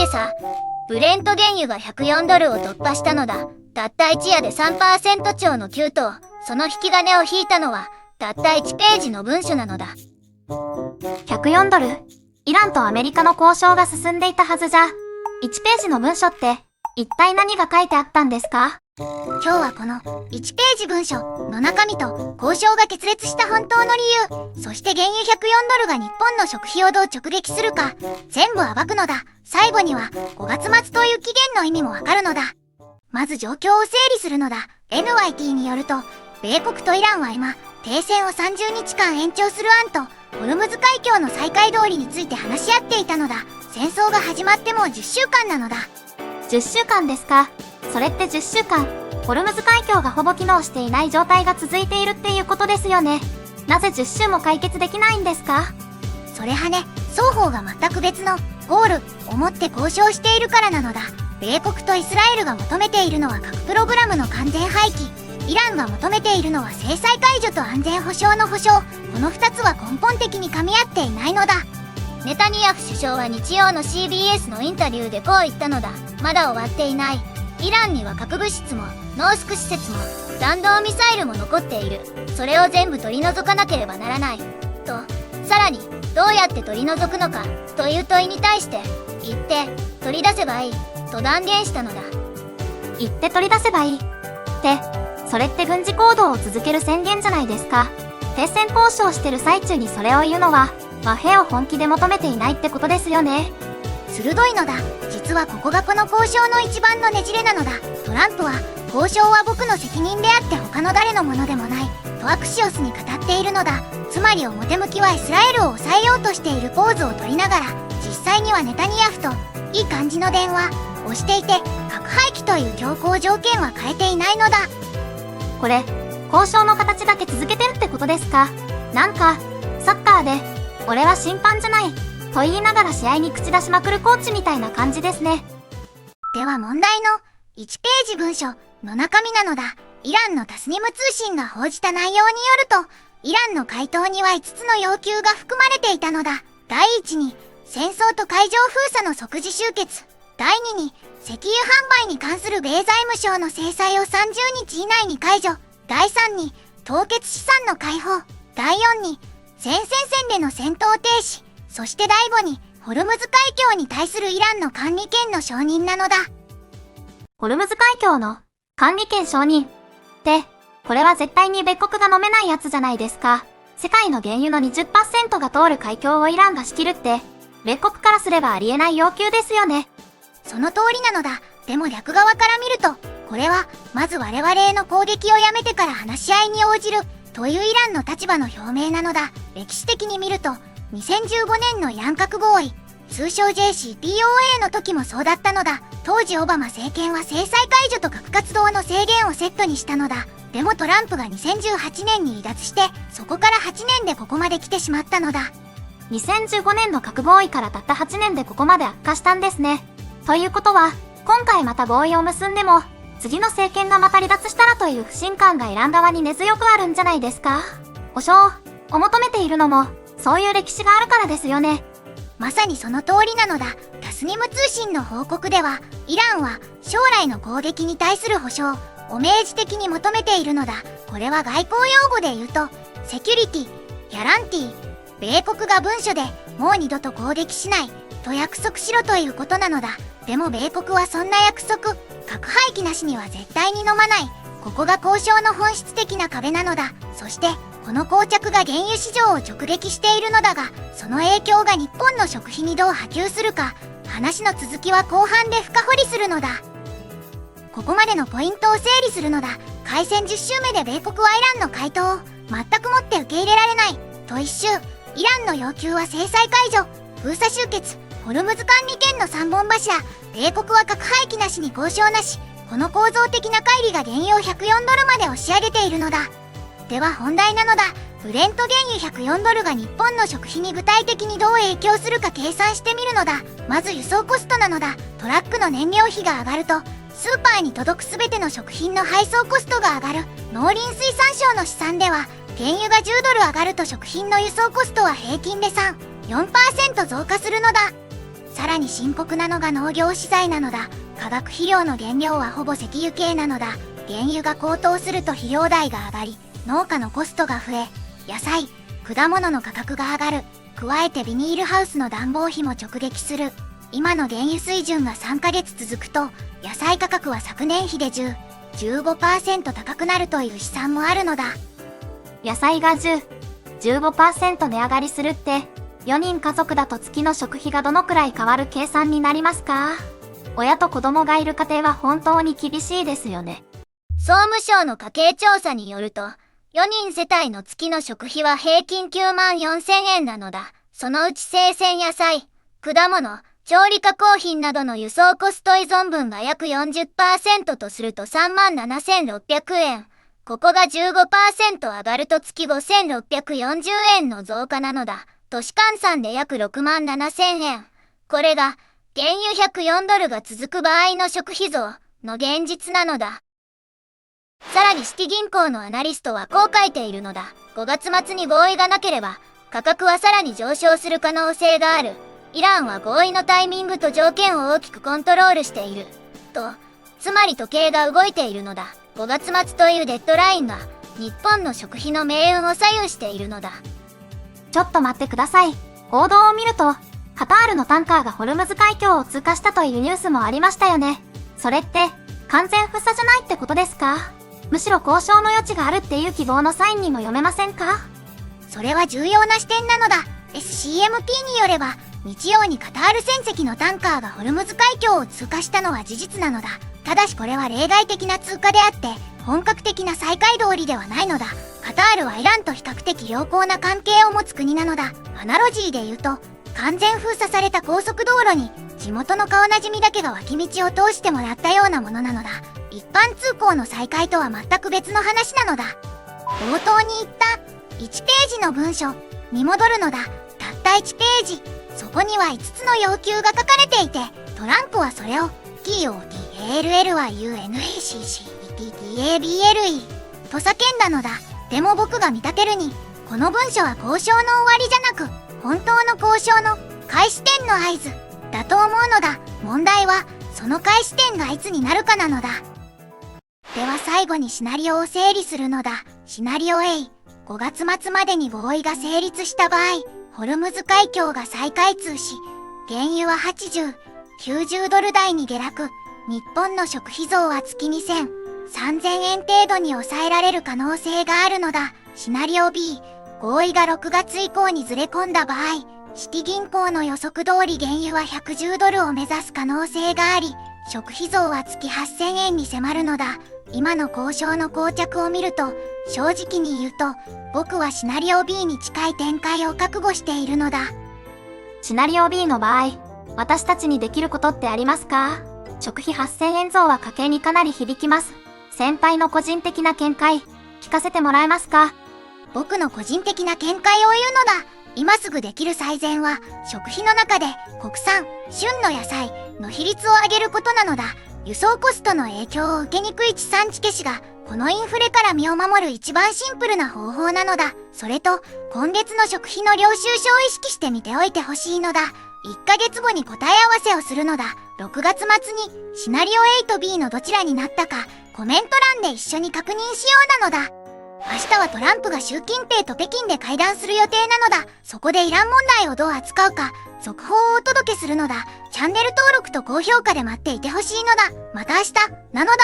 今朝、ブレント原油が104ドルを突破したのだ。たった一夜で 3% 超の急騰。その引き金を引いたのは、たった1ページの文書なのだ。104ドル。イランとアメリカの交渉が進んでいたはずじゃ。1ページの文書って、一体何が書いてあったんですか？今日はこの1ページ文書の中身と交渉が決裂した本当の理由、そして原油104ドルが日本の食費をどう直撃するか、全部暴くのだ。最後には5月末という期限の意味もわかるのだ。まず状況を整理するのだ。NYT によると、米国とイランは今、停戦を30日間延長する案と、ホルムズ海峡の再開通りについて話し合っていたのだ。戦争が始まってもう10週間なのだ。10週間ですか。それって10週間、ホルムズ海峡がほぼ機能していない状態が続いているっていうことですよね。なぜ10週も解決できないんですか？それはね、双方が全く別のゴールを持って交渉しているからなのだ。米国とイスラエルが求めているのは核プログラムの完全廃棄。イランが求めているのは制裁解除と安全保障の保障。この2つは根本的に噛み合っていないのだ。ネタニヤフ首相は日曜の CBS のインタビューでこう言ったのだ。まだ終わっていない。イランには核物質もノースク施設も弾道ミサイルも残っている。それを全部取り除かなければならないと。さらにどうやって取り除くのかという問いに対して言って取り出せばいいと断言したのだ。言って取り出せばいいって、それって軍事行動を続ける宣言じゃないですか。停戦交渉してる最中にそれを言うのは和平を本気で求めていないってことですよね。鋭いのだ。実はここがこの交渉の一番のねじれなのだ。トランプは交渉は僕の責任であって他の誰のものでもないとアクシオスに語っているのだ。つまり表向きはイスラエルを抑えようとしているポーズを取りながら、実際にはネタニヤフといい感じの電話をしていて、核廃棄という強行条件は変えていないのだ。これ、交渉の形だけ続けてるってことですか？なんか、サッカーで、俺は審判じゃないと言いながら試合に口出しまくるコーチみたいな感じですね。では問題の1ページ文書の中身なのだ。イランのタスニム通信が報じた内容によると、イランの回答には5つの要求が含まれていたのだ。第1に、戦争と海上封鎖の即時終結。第2に、石油販売に関する米財務省の制裁を30日以内に解除。第3に、凍結資産の解放。第4に、前線線での戦闘停止。そして第5に、ホルムズ海峡に対するイランの管理権の承認なのだ。ホルムズ海峡の管理権承認って、これは絶対に米国が飲めないやつじゃないですか。世界の原油の 20% が通る海峡をイランが仕切るって、米国からすればありえない要求ですよね。その通りなのだ。でも逆側から見ると、これはまず我々への攻撃をやめてから話し合いに応じるというイランの立場の表明なのだ。歴史的に見ると、2015年のイラン核合意、通称 JCPOA の時もそうだったのだ。当時オバマ政権は制裁解除と核活動の制限をセットにしたのだ。でもトランプが2018年に離脱して、そこから8年でここまで来てしまったのだ。2015年の核合意からたった8年でここまで悪化したんですね。ということは、今回また合意を結んでも、次の政権がまた離脱したらという不信感がイラン側に根強くあるんじゃないですか。保証を求めているのも、そういう歴史があるからですよね。まさにその通りなのだ。タスニム通信の報告では、イランは将来の攻撃に対する保証を明示的に求めているのだ。これは外交用語で言うと、セキュリティ、ギャランティー、米国が文書でもう二度と攻撃しないと約束しろということなのだ。でも米国はそんな約束、核廃棄なしには絶対に飲まない。ここが交渉の本質的な壁なのだ。そして、この膠着が原油市場を直撃しているのだが、その影響が日本の食費にどう波及するか、話の続きは後半で深掘りするのだ。ここまでのポイントを整理するのだ。開戦10週目で米国はイランの回答を全くもって受け入れられないと一周。イランの要求は制裁解除、封鎖終結、ホルムズ管理権の3本柱。米国は核廃棄なしに交渉なし。この構造的な乖離が原油を104ドルまで押し上げているのだ。では本題なのだ。ブレント原油104ドルが日本の食費に具体的にどう影響するか計算してみるのだ。まず輸送コストなのだ。トラックの燃料費が上がると、スーパーに届くすべての食品の配送コストが上がる。農林水産省の試算では、原油が10ドル上がると食品の輸送コストは平均で3、4% 増加するのだ。さらに深刻なのが農業資材なのだ。化学肥料の原料はほぼ石油系なのだ。原油が高騰すると肥料代が上がり、農家のコストが増え、野菜、果物の価格が上がる。加えてビニールハウスの暖房費も直撃する。今の原油水準が3ヶ月続くと、野菜価格は昨年比で10、15% 高くなるという試算もあるのだ。野菜が10、15% 値上がりするって、4人家族だと月の食費がどのくらい変わる計算になりますか？親と子供がいる家庭は本当に厳しいですよね。総務省の家計調査によると、4人世帯の月の食費は平均9万4000円なのだ。そのうち生鮮野菜、果物、調理加工品などの輸送コスト依存分が約 40% とすると3万7600円。ここが 15% 上がると月5640円の増加なのだ。都市換算で約6万7000円。これが、原油104ドルが続く場合の食費増の現実なのだ。さらにシティ銀行のアナリストはこう書いているのだ。5月末に合意がなければ、価格はさらに上昇する可能性がある。イランは合意のタイミングと条件を大きくコントロールしている。と、つまり時計が動いているのだ。5月末というデッドラインが、日本の食費の命運を左右しているのだ。ちょっと待ってください。報道を見ると、カタールのタンカーがホルムズ海峡を通過したというニュースもありましたよね。それって、完全封鎖じゃないってことですか？むしろ交渉の余地があるっていう希望のサインにも読めませんか？それは重要な視点なのだ。SCMP によれば、日曜にカタール船籍のタンカーがホルムズ海峡を通過したのは事実なのだ。ただしこれは例外的な通過であって、本格的な再開通りではないのだ。カタールはイランと比較的良好な関係を持つ国なのだ。アナロジーで言うと、完全封鎖された高速道路に、地元の顔なじみだけが脇道を通してもらったようなものなのだ。一般通行の再開とは全く別の話なのだ。冒頭に言った1ページの文書に戻るのだ。たった1ページ。そこには5つの要求が書かれていて、トランプはそれを TOTALLYUNACCETTABLE と叫んだのだ。でも僕が見立てるに、この文書は交渉の終わりじゃなく、本当の交渉の開始点の合図だと思うのだ。問題は、その開始点がいつになるかなのだ。では最後にシナリオを整理するのだ。シナリオ A、5月末までに合意が成立した場合、ホルムズ海峡が再開通し、原油は80、90ドル台に下落、日本の食費増は月2000、3000円程度に抑えられる可能性があるのだ。シナリオ B、合意が6月以降にずれ込んだ場合、シティ銀行の予測通り原油は110ドルを目指す可能性があり、食費増は月8000円に迫るのだ。今の交渉の膠着を見ると、正直に言うと、僕はシナリオ B に近い展開を覚悟しているのだ。シナリオ B の場合、私たちにできることってありますか？食費8000円増は家計にかなり響きます。先輩の個人的な見解、聞かせてもらえますか？僕の個人的な見解を言うのだ。今すぐできる最善は、食費の中で国産、旬の野菜の比率を上げることなのだ。輸送コストの影響を受けにくい地産地消しが、このインフレから身を守る一番シンプルな方法なのだ。それと、今月の食費の領収書を意識してみておいてほしいのだ。1ヶ月後に答え合わせをするのだ。6月末に、シナリオ A と B のどちらになったか、コメント欄で一緒に確認しようなのだ。明日はトランプが習近平と北京で会談する予定なのだ。そこでイラン問題をどう扱うか、続報をお届けするのだ。チャンネル登録と高評価で待っていてほしいのだ。また明日、なのだ。